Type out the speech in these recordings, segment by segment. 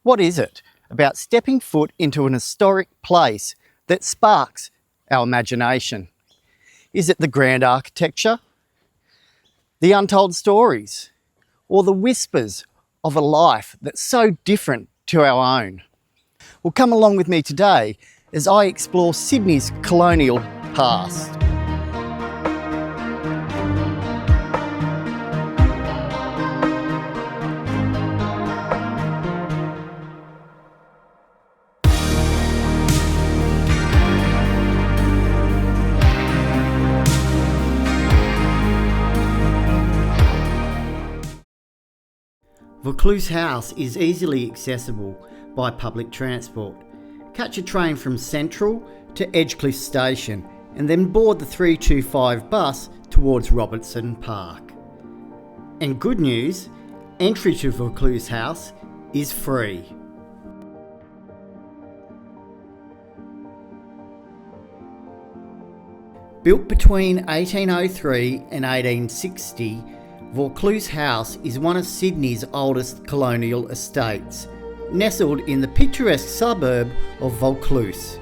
What is it about stepping foot into an historic place that sparks our imagination? Is it the grand architecture, the untold stories, or the whispers of a life that's so different to our own? Well, come along with me today as I explore Sydney's colonial past. Vaucluse House is easily accessible by public transport. Catch a train from Central to Edgecliff Station and then board the 325 bus towards Robertson Park. And good news, entry to Vaucluse House is free. Built between 1803 and 1860, Vaucluse House is one of Sydney's oldest colonial estates, nestled in the picturesque suburb of Vaucluse.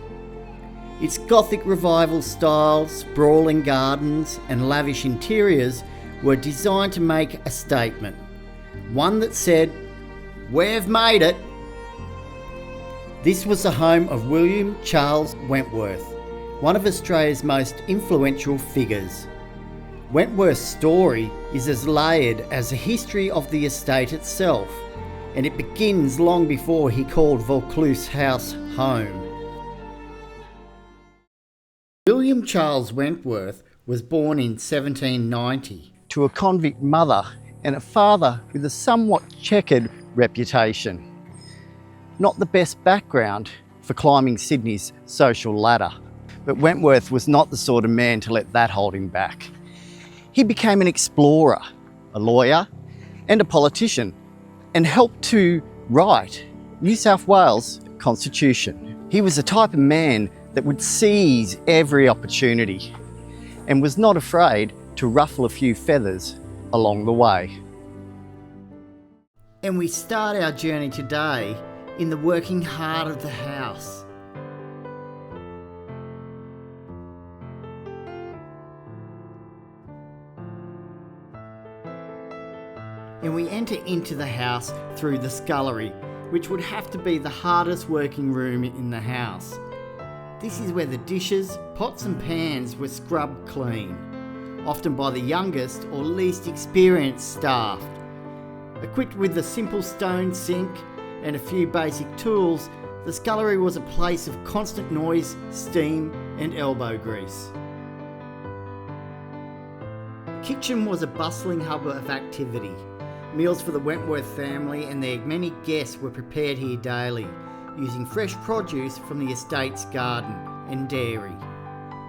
Its Gothic Revival style, sprawling gardens and lavish interiors were designed to make a statement, one that said, "We've made it." This was the home of William Charles Wentworth, one of Australia's most influential figures. Wentworth's story is as layered as the history of the estate itself, and it begins long before he called Vaucluse House home. William Charles Wentworth was born in 1790 to a convict mother and a father with a somewhat checkered reputation. Not the best background for climbing Sydney's social ladder, but Wentworth was not the sort of man to let that hold him back. He became an explorer, a lawyer and a politician, and helped to write New South Wales Constitution. He was the type of man that would seize every opportunity and was not afraid to ruffle a few feathers along the way. And we start our journey today in the working heart of the house. And we enter into the house through the scullery, which would have to be the hardest working room in the house. This is where the dishes, pots and pans were scrubbed clean, often by the youngest or least experienced staff. Equipped with a simple stone sink and a few basic tools, the scullery was a place of constant noise, steam and elbow grease. The kitchen was a bustling hub of activity. Meals for the Wentworth family and their many guests were prepared here daily, using fresh produce from the estate's garden and dairy.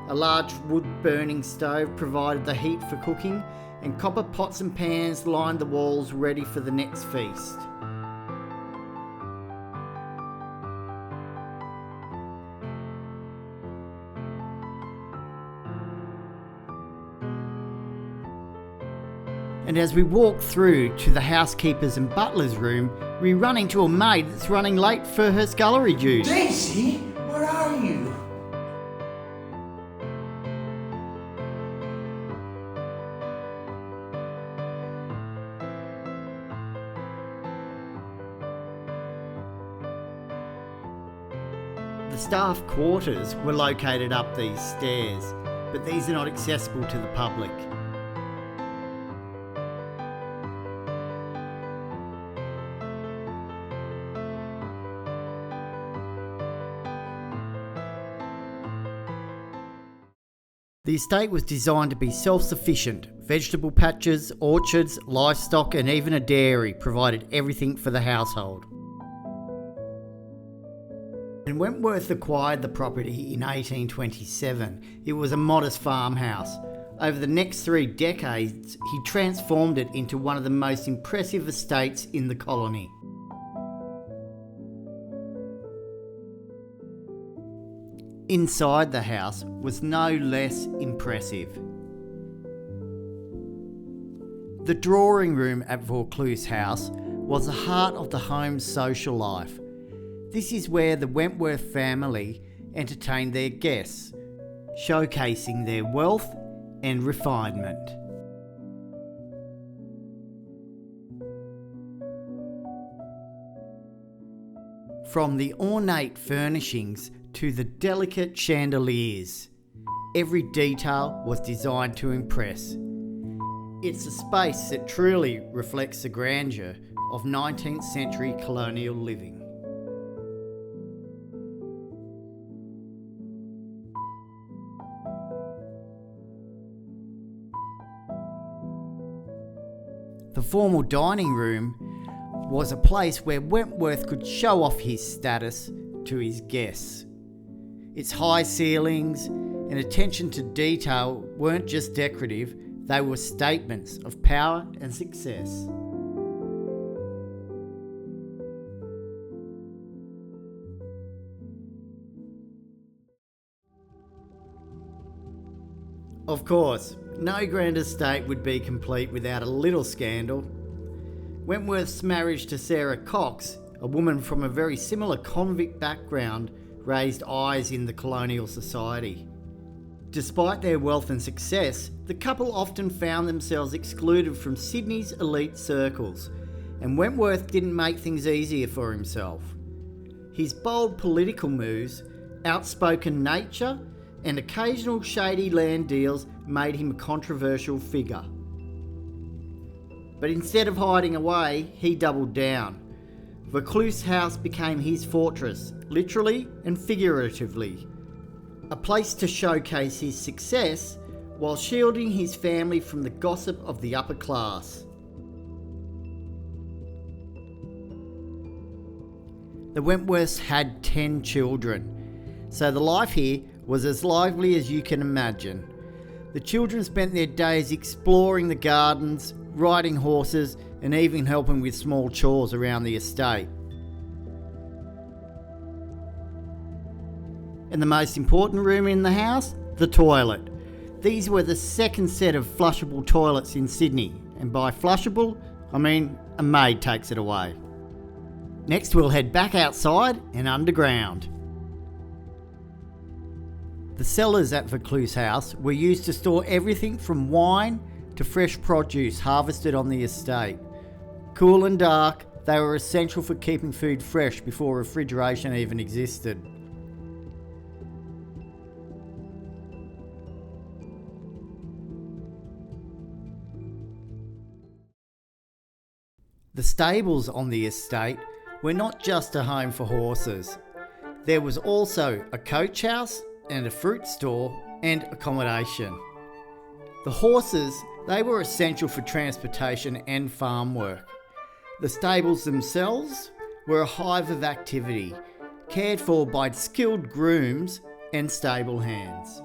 A large wood-burning stove provided the heat for cooking, and copper pots and pans lined the walls ready for the next feast. And as we walk through to the housekeeper's and butler's room, we run into a maid that's running late for her scullery duty. Daisy, where are you? The staff quarters were located up these stairs, but these are not accessible to the public. The estate was designed to be self-sufficient. Vegetable patches, orchards, livestock and even a dairy provided everything for the household. When Wentworth acquired the property in 1827, it was a modest farmhouse. Over the next 3 decades, he transformed it into one of the most impressive estates in the colony. Inside the house was no less impressive. The drawing room at Vaucluse House was the heart of the home's social life. This is where the Wentworth family entertained their guests, showcasing their wealth and refinement. From the ornate furnishings to the delicate chandeliers, every detail was designed to impress. It's a space that truly reflects the grandeur of 19th century colonial living. The formal dining room was a place where Wentworth could show off his status to his guests. Its high ceilings and attention to detail weren't just decorative, they were statements of power and success. Of course, no grand estate would be complete without a little scandal. Wentworth's marriage to Sarah Cox, a woman from a very similar convict background, raised eyes in the colonial society. Despite their wealth and success, the couple often found themselves excluded from Sydney's elite circles, and Wentworth didn't make things easier for himself. His bold political moves, outspoken nature, and occasional shady land deals made him a controversial figure. But instead of hiding away, he doubled down. Vaucluse House became his fortress, literally and figuratively. A place to showcase his success while shielding his family from the gossip of the upper class. The Wentworths had 10 children, so the life here was as lively as you can imagine. The children spent their days exploring the gardens, riding horses, and even helping with small chores around the estate. And the most important room in the house, the toilet. These were the second set of flushable toilets in Sydney, and by flushable, I mean a maid takes it away. Next we'll head back outside and underground. The cellars at Vaucluse House were used to store everything from wine to fresh produce harvested on the estate. Cool and dark, they were essential for keeping food fresh before refrigeration even existed. The stables on the estate were not just a home for horses. There was also a coach house and a fruit store and accommodation. The horses, they were essential for transportation and farm work. The stables themselves were a hive of activity, cared for by skilled grooms and stable hands.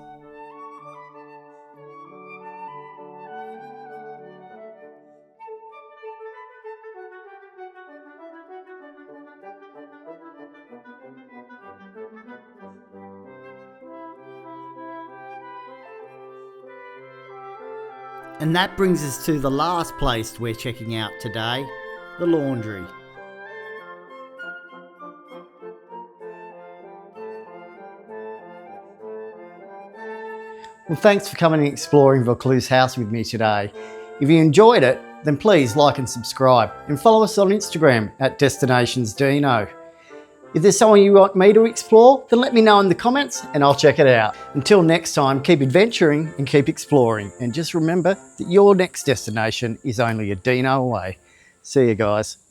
And that brings us to the last place we're checking out today, the laundry. Well, thanks for coming and exploring Vaucluse House with me today. If you enjoyed it, then please like and subscribe and follow us on Instagram at DestinationsDino. If there's someone you want me to explore, then let me know in the comments and I'll check it out. Until next time, keep adventuring and keep exploring. And just remember that your next destination is only a Dino away. See you guys.